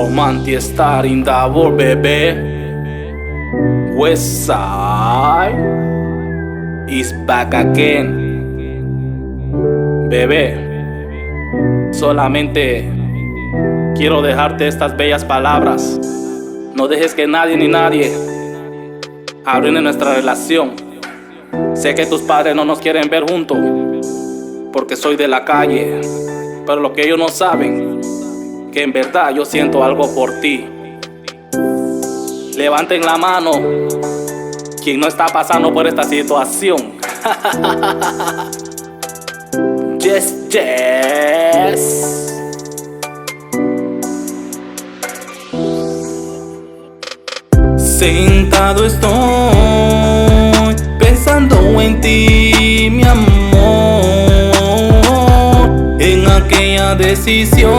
Romanti Star in the world, baby. Westside is back again. Bebé, solamente quiero dejarte estas bellas palabras. No dejes que nadie ni nadie arruine nuestra relación. Sé que tus padres no nos quieren ver juntos porque soy de la calle, pero lo que ellos no saben, que en verdad yo siento algo por ti. Levanten la mano quien no está pasando por esta situación. Yes, yes. Sentado estoy pensando en ti, mi amor, en aquella decisión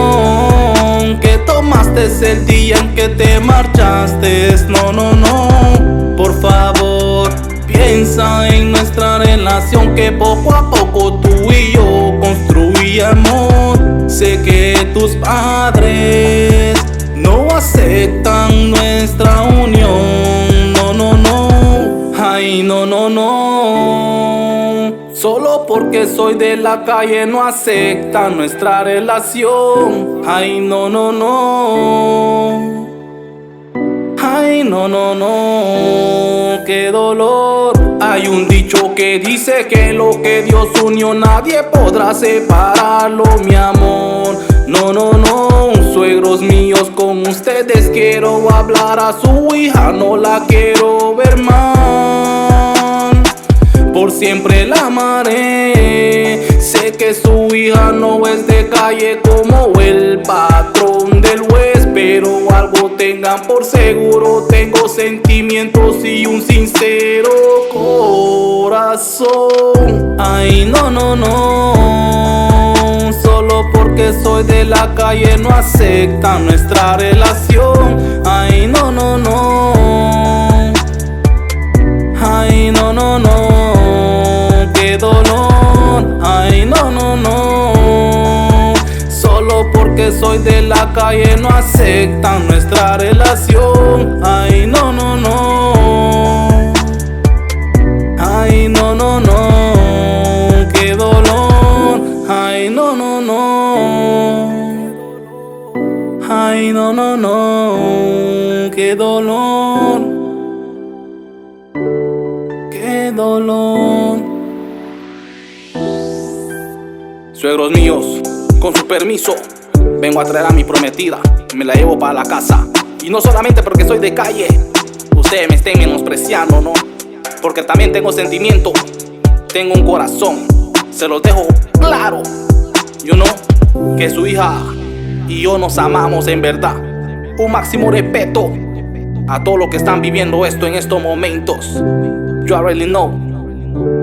que tomaste el día en que te marchaste. No, no, no, por favor, piensa en nuestra relación que poco a poco tú y yo construíamos. Sé que tus padres no aceptan nuestra unión. No, no, no, ay, no, no, no. Solo porque soy de la calle no aceptan nuestra relación. Ay, no, no, no. Ay, no, no, no, qué dolor. Hay un dicho que dice que lo que Dios unió nadie podrá separarlo, mi amor. No, no, no, suegros míos, con ustedes quiero hablar. A su hija no la quiero ver mal, por siempre la amaré. Sé que su hija no es de calle como el patrón del juez, pero algo tengan por seguro, tengo sentimientos y un sincero corazón. Ay, no, no, no, solo porque soy de la calle no aceptan nuestra relación. Ay, no, no, no. Ay, no, no, no, qué dolor. Ay, no, no, no, solo porque soy de la calle no aceptan nuestra relación. Ay, no, no, no. Ay, no, no, no, qué dolor. Ay, no, no, no. Ay, no, no, no, qué dolor. Qué dolor. Suegros míos, con su permiso, vengo a traer a mi prometida. Me la llevo para la casa. Y no solamente porque soy de calle, ustedes me estén menospreciando, ¿no? Porque también tengo sentimiento, tengo un corazón. Se los dejo claro, you know, que su hija y yo nos amamos en verdad. Un máximo respeto a todos los que están viviendo esto en estos momentos. You already know.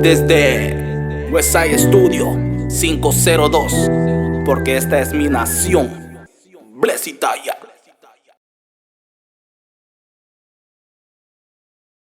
Desde Westside Studio 502, porque esta es mi nación. Bless Italia.